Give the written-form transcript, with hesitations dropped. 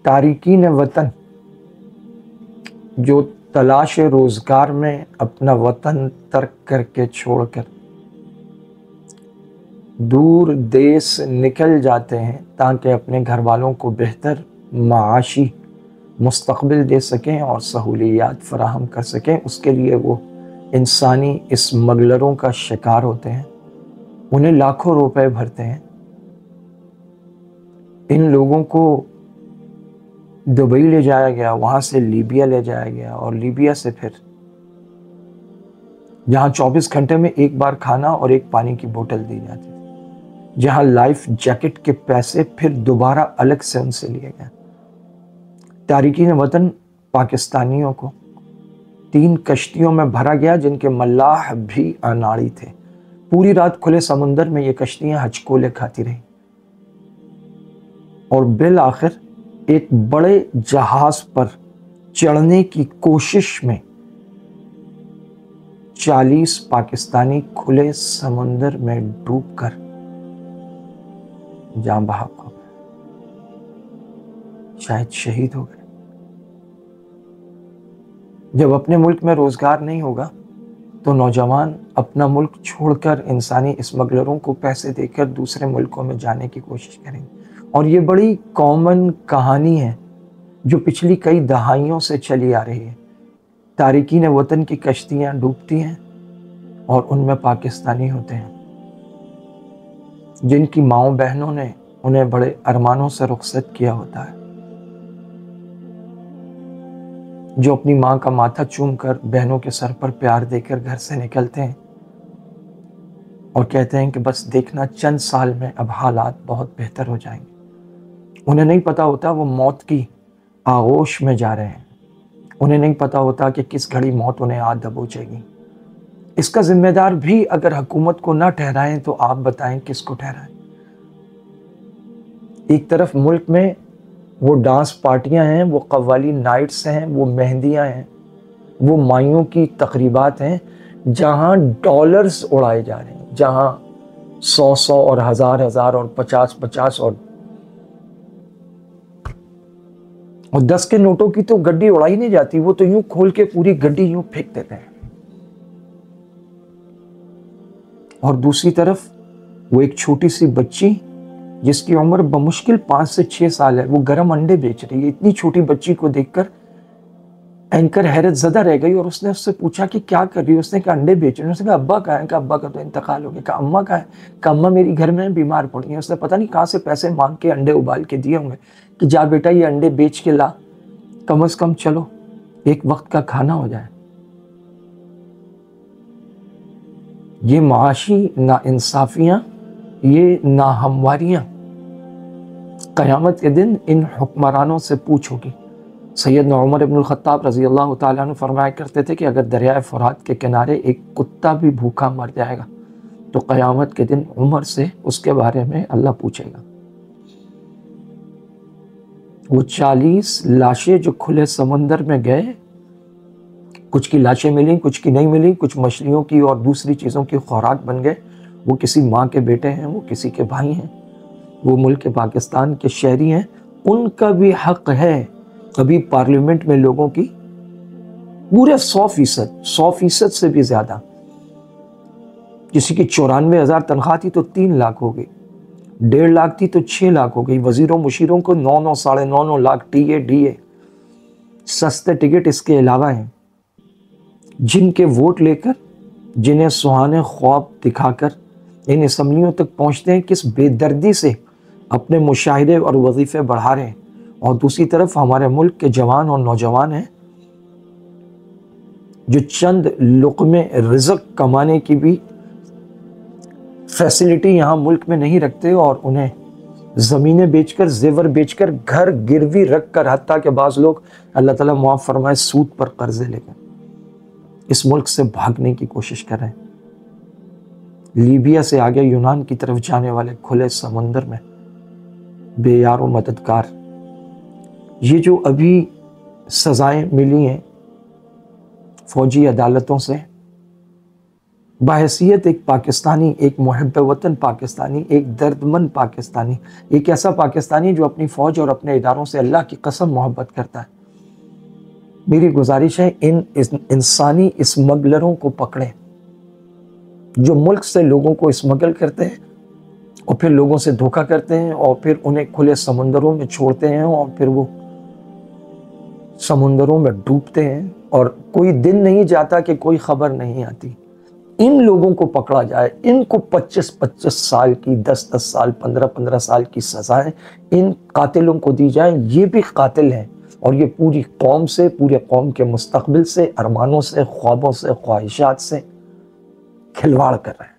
تارکین وطن جو تلاش روزگار میں اپنا وطن ترک کر کے چھوڑ کر دور دیس نکل جاتے ہیں تاکہ اپنے گھر والوں کو بہتر معاشی مستقبل دے سکیں اور سہولیات فراہم کر سکیں، اس کے لیے وہ انسانی اسمگلروں کا شکار ہوتے ہیں، انہیں لاکھوں روپے بھرتے ہیں۔ ان لوگوں کو دبئی لے جایا گیا، وہاں سے لیبیا لے جایا گیا، اور لیبیا سے پھر جہاں 24 گھنٹے میں ایک بار کھانا اور ایک پانی کی بوتل دی جاتی تھی، جہاں لائف جیکٹ کے پیسے پھر دوبارہ الگ سے ان سے لیے گئے۔ تارکین وطن پاکستانیوں کو 3 کشتیوں میں بھرا گیا جن کے ملاح بھی اناڑی تھے۔ پوری رات کھلے سمندر میں یہ کشتیاں ہچکولے کھاتی رہیں، اور بالآخر ایک بڑے جہاز پر چڑھنے کی کوشش میں 40 پاکستانی کھلے سمندر میں ڈوب کر جاں بحق ہو گئے، شاید شہید ہو گئے۔ جب اپنے ملک میں روزگار نہیں ہوگا تو نوجوان اپنا ملک چھوڑ کر انسانی اسمگلروں کو پیسے دے کر دوسرے ملکوں میں جانے کی کوشش کریں گے، اور یہ بڑی کامن کہانی ہے جو پچھلی کئی دہائیوں سے چلی آ رہی ہے۔ تارکین وطن کی کشتیاں ڈوبتی ہیں اور ان میں پاکستانی ہوتے ہیں جن کی ماؤں بہنوں نے انہیں بڑے ارمانوں سے رخصت کیا ہوتا ہے، جو اپنی ماں کا ماتھا چوم کر بہنوں کے سر پر پیار دے کر گھر سے نکلتے ہیں اور کہتے ہیں کہ بس دیکھنا چند سال میں اب حالات بہت بہتر ہو جائیں گے۔ انہیں نہیں پتا ہوتا وہ موت کی آغوش میں جا رہے ہیں، انہیں نہیں پتا ہوتا کہ کس گھڑی موت انہیں آ دبوچے گی۔ اس کا ذمہ دار بھی اگر حکومت کو نہ ٹھہرائیں تو آپ بتائیں کس کو ٹھہرائیں؟ ایک طرف ملک میں وہ ڈانس پارٹیاں ہیں، وہ قوالی نائٹس ہیں، وہ مہندیاں ہیں، وہ مائیوں کی تقریبات ہیں جہاں ڈالرز اڑائے جا رہے ہیں، جہاں 100 اور 1000 اور 50 اور 10 کے نوٹوں کی تو گڈی اڑائی نہیں جاتی، وہ تو یوں کھول کے پوری گڈی یوں پھینک دیتے ہیں۔ اور دوسری طرف وہ ایک چھوٹی سی بچی جس کی عمر بمشکل 5 سے 6 سال ہے، وہ گرم انڈے بیچ رہی ہے۔ اتنی چھوٹی بچی کو دیکھ کر اینکر حیرت زدہ رہ گئی اور اس نے اس سے پوچھا کہ کیا کر رہی ہے؟ اس نے کہا انڈے بیچ رہی ہے۔ اس نے کہا ابا کہاں ہے؟ کہا ابا کا تو انتقال ہو گیا۔ کہا اماں کہاں ہے؟ کہا اماں میری گھر میں بیمار پڑی ہیں۔ اس نے پتہ نہیں کہاں سے پیسے مانگ کے انڈے ابال کے دیے ہوں گے کہ جا بیٹا یہ انڈے بیچ کے لا، کم از کم چلو ایک وقت کا کھانا ہو جائے۔ یہ معاشی ناانصافیاں، یہ ناہمواریاں قیامت کے دن ان حکمرانوں سے پوچھو گی۔ سیدنا عمر ابن الخطاب رضی اللہ تعالیٰ عنہ فرمایا کرتے تھے کہ اگر دریائے فرات کے کنارے ایک کتا بھی بھوکا مر جائے گا تو قیامت کے دن عمر سے اس کے بارے میں اللہ پوچھے گا۔ وہ 40 لاشیں جو کھلے سمندر میں گئے، کچھ کی لاشیں ملیں، کچھ کی نہیں ملیں، کچھ مچھلیوں کی اور دوسری چیزوں کی خوراک بن گئے۔ وہ کسی ماں کے بیٹے ہیں، وہ کسی کے بھائی ہیں، وہ ملک پاکستان کے شہری ہیں، ان کا بھی حق ہے۔ ابھی پارلیمنٹ میں لوگوں کی پورے 100% سے بھی زیادہ، کسی کی 94,000 تنخواہ تھی تو 3 لاکھ ہو گئی، 1.5 لاکھ تھی تو 6 لاکھ ہو گئی، وزیروں مشیروں کو 9 ساڑھے 9 لاکھ ٹی اے سستے ٹکٹ اس کے علاوہ ہیں، جن کے ووٹ لے کر، جنہیں سہانے خواب دکھا کر ان اسمبلیوں تک پہنچتے ہیں، کس بے دردی سے اپنے مشاہدے اور وظیفے بڑھا رہے ہیں، اور دوسری طرف ہمارے ملک کے جوان اور نوجوان ہیں جو چند لقمے رزق کمانے کی بھی فیسلٹی یہاں ملک میں نہیں رکھتے، اور انہیں زمینیں بیچ کر، زیور بیچ کر، گھر گروی رکھ کر، حتیٰ کہ بعض لوگ اللہ تعالیٰ معاف فرمائے سود پر قرضے لے کر اس ملک سے بھاگنے کی کوشش کر رہے ہیں۔ لیبیا سے آگے یونان کی طرف جانے والے کھلے سمندر میں بے یار و مددگار، یہ جو ابھی سزائیں ملی ہیں فوجی عدالتوں سے، بحیثیت ایک پاکستانی، ایک محب وطن پاکستانی، ایک دردمند پاکستانی، ایک ایسا پاکستانی جو اپنی فوج اور اپنے اداروں سے اللہ کی قسم محبت کرتا ہے، میری گزارش ہے ان انسانی اسمگلروں کو پکڑیں جو ملک سے لوگوں کو اسمگل کرتے ہیں اور پھر لوگوں سے دھوکہ کرتے ہیں اور پھر انہیں کھلے سمندروں میں چھوڑتے ہیں اور پھر وہ سمندروں میں ڈوبتے ہیں اور کوئی دن نہیں جاتا کہ کوئی خبر نہیں آتی۔ ان لوگوں کو پکڑا جائے، ان کو 25 سال کی، 10 سال، 15 سال کی سزائیں ان قاتلوں کو دی جائیں۔ یہ بھی قاتل ہیں اور یہ پوری قوم سے، پورے قوم کے مستقبل سے، ارمانوں سے، خوابوں سے، خواہشات سے کھلواڑ کر رہے ہیں۔